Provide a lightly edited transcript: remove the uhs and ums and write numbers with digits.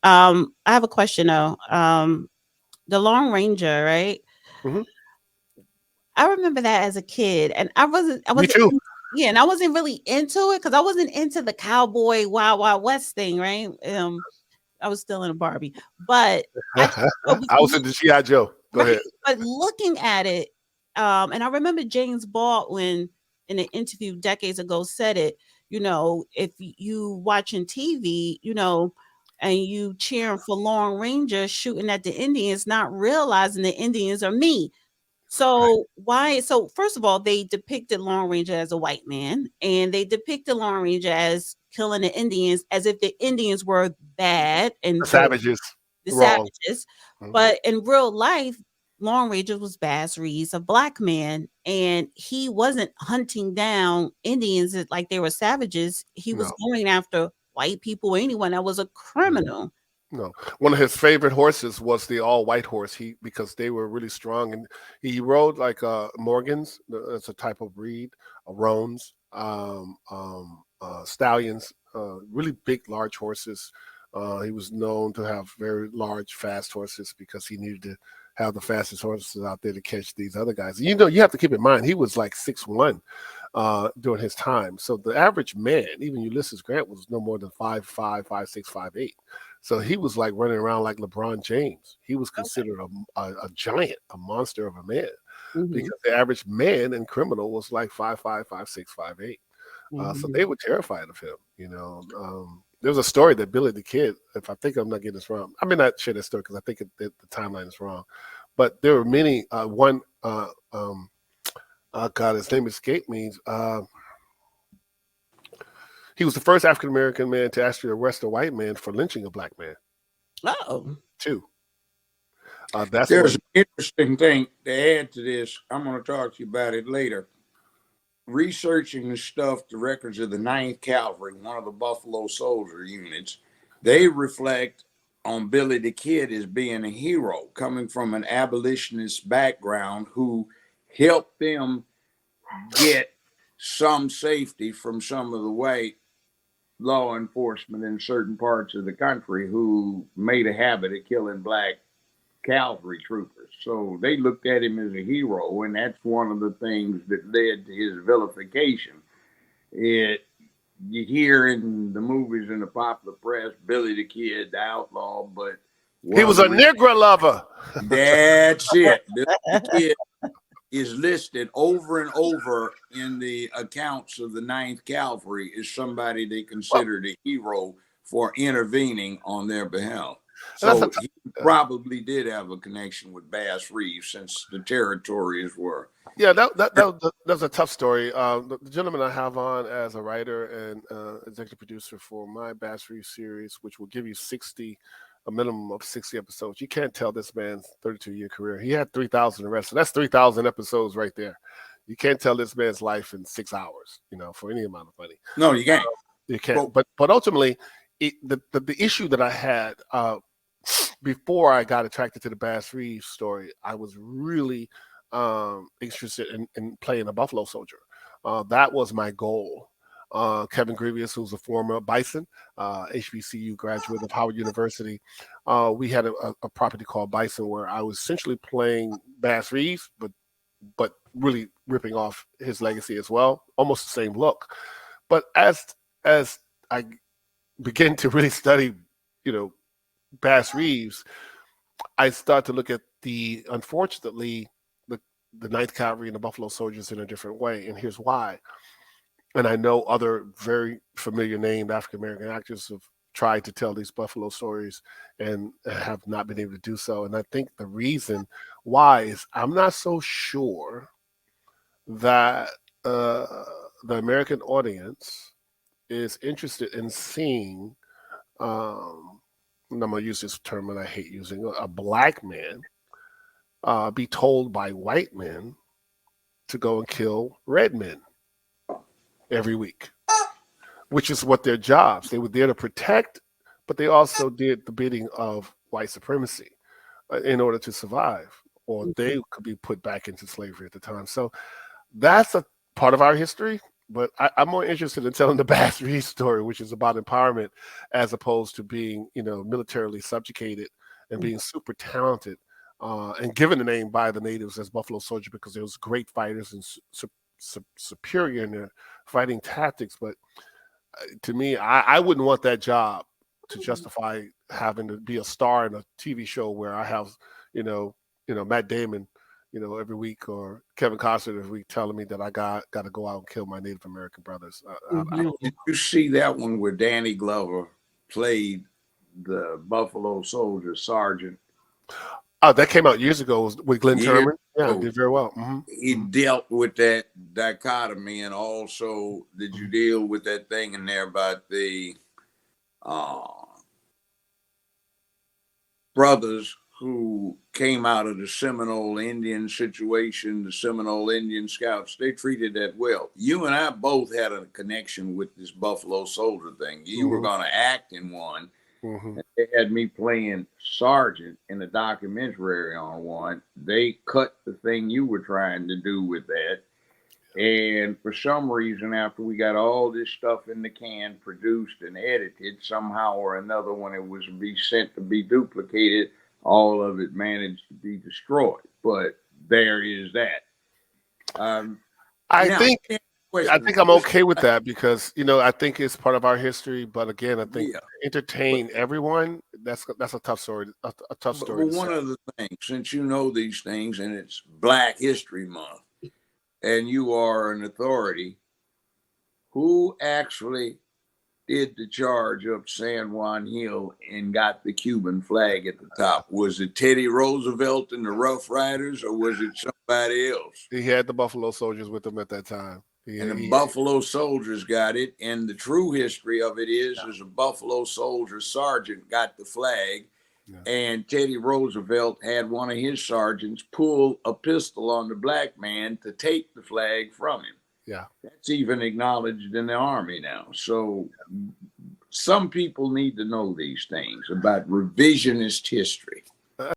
I have a question though. The Lone Ranger, right? Hmm. I remember that as a kid, and I Me wasn't, too. yeah, and I wasn't really into it because I wasn't into the cowboy Wild Wild West thing, right? I was still in a Barbie, but I, but I was into GI Joe. Go right, ahead. but looking at it, and I remember James Baldwin in an interview decades ago said it. If you watching TV, and you cheering for Lone Ranger shooting at the Indians, not realizing the Indians are me. Right. So why? So first of all, they depicted Lone Ranger as a white man, and they depicted Lone Ranger as killing the Indians as if the Indians were bad The and Savages the wrong. savages. Mhm. But in real life, Lone Ranger was Bass Reeves, a black man, and he wasn't hunting down Indians like they were savages. He was No, going after white people, anyone that was a no, criminal. no. One of his favorite horses was the all white horse. Because they were really strong, and he rode like Morgans. That's a type of breed, roans, stallions, really big, large horses. He was known to have very large, fast horses because he needed to have the fastest horses out there to catch these other guys. You have to keep in mind he was like 6'1" during his time. So the average man, even Ulysses Grant, was no more than 5'5", 5'6", 5'8". So he was like running around like LeBron James. He was Okay. considered a giant, a monster of a man, Hmm. because the average man and criminal was like 5'5", 5'6", 5'8". So Hmm. they were terrified of him. There was a story that Billy the Kid, if I think I'm not getting this wrong, I may not share this story because I think the timeline is wrong, but there were many. God, his name escaped me. He was the first African American man to actually arrest a white man for lynching a black man, Oh. too. That's There's one. an interesting thing to add to this. I'm going to talk to you about it later. Researching the stuff, the records of the Ninth Cavalry, one of the Buffalo Soldier units, they reflect on Billy the Kid as being a hero, coming from an abolitionist background who helped them get some safety from some of the white law enforcement in certain parts of the country who made a habit of killing black cavalry troopers. So they looked at him as a hero, and that's one of the things that led to his vilification. It You hear in the movies and the popular press, Billy the Kid, the outlaw, but He one of was the a reasons Negro lover. that's it. Billy the Kid is listed over and over in the accounts of the Ninth Cavalry as somebody they Well, considered a hero for intervening on their behalf. and that's a So he probably did have a connection with Bass Reeves since the territories were. yeah, that's a tough story. The gentleman I have on as a writer and executive producer for my Bass Reeves series, which will give you a minimum of 60 episodes. You can't tell this man's 32-year career. He had 3,000 arrests, so that's 3,000 episodes right there. You can't tell this man's life in 6 hours, for any amount of money. No, you can't. You can't. But But ultimately, the issue that I had before I got attracted to the Bass Reeves story, I was really interested in playing a Buffalo Soldier. That was my goal. Kevin Grievous, who's a former Bison, HBCU graduate of Howard University, we had a property called Bison where I was essentially playing Bass Reeves, but really ripping off his legacy as well, almost the same look. But as I began to really study, you know, Bass Reeves, I start to look at unfortunately the Ninth Cavalry and the Buffalo Soldiers in a different way, and here's why. And I know other very familiar named African American actors have tried to tell these Buffalo stories and have not been able to do so. And I think the reason why is I'm not so sure that uh, the American audience is interested in seeing, and I'm going to use this term that I hate using, a black man be told by white men to go and kill red men every week, which is what their jobs. They were there to protect, but they also did the bidding of white supremacy in order to survive, or they could be put back into slavery at the time. So that's a part of our history. But I'm more interested in telling the Bass Reeves story, which is about empowerment as opposed to being, militarily subjugated and being super talented, and given the name by the natives as Buffalo Soldier because they was great fighters and superior in their fighting tactics. But to me, I wouldn't want that job to justify having to be a star in a TV show where I have, Matt Damon, every week, or Kevin Costner every week telling me that I got to go out and kill my Native American brothers. Did you see that one where Danny Glover played the Buffalo Soldier sergeant? Oh, that came out years ago with Glenn Years Turman. Yeah, ago. did very well. He dealt with that dichotomy, and also did you deal with that thing in there about the brothers who came out of the Seminole Indian situation, the Seminole Indian Scouts? They treated that well. You and I both had a connection with this Buffalo Soldier thing. You were going to act in one. They had me playing sergeant in a documentary on one. They cut the thing you were trying to do with that. And for some reason, after we got all this stuff in the can, produced and edited, somehow or another, when it was sent to be duplicated, all of it managed to be destroyed. But there is that. I think I'm okay with that because I think it's part of our history. But again, I think entertain everyone. That's a tough story. A tough story. But one of the things, since you know these things, and it's Black History Month, and you are an authority, who actually did the charge up San Juan Hill and got the Cuban flag at the top? Was it Teddy Roosevelt and the Rough Riders, or was it somebody else? He had the Buffalo Soldiers with him at that time. And the Buffalo Soldiers got it. And the true history of it is a Buffalo Soldier sergeant got the flag. And Teddy Roosevelt had one of his sergeants pull a pistol on the black man to take the flag from him. Yeah. That's even acknowledged in the Army now. So some people need to know these things about revisionist history.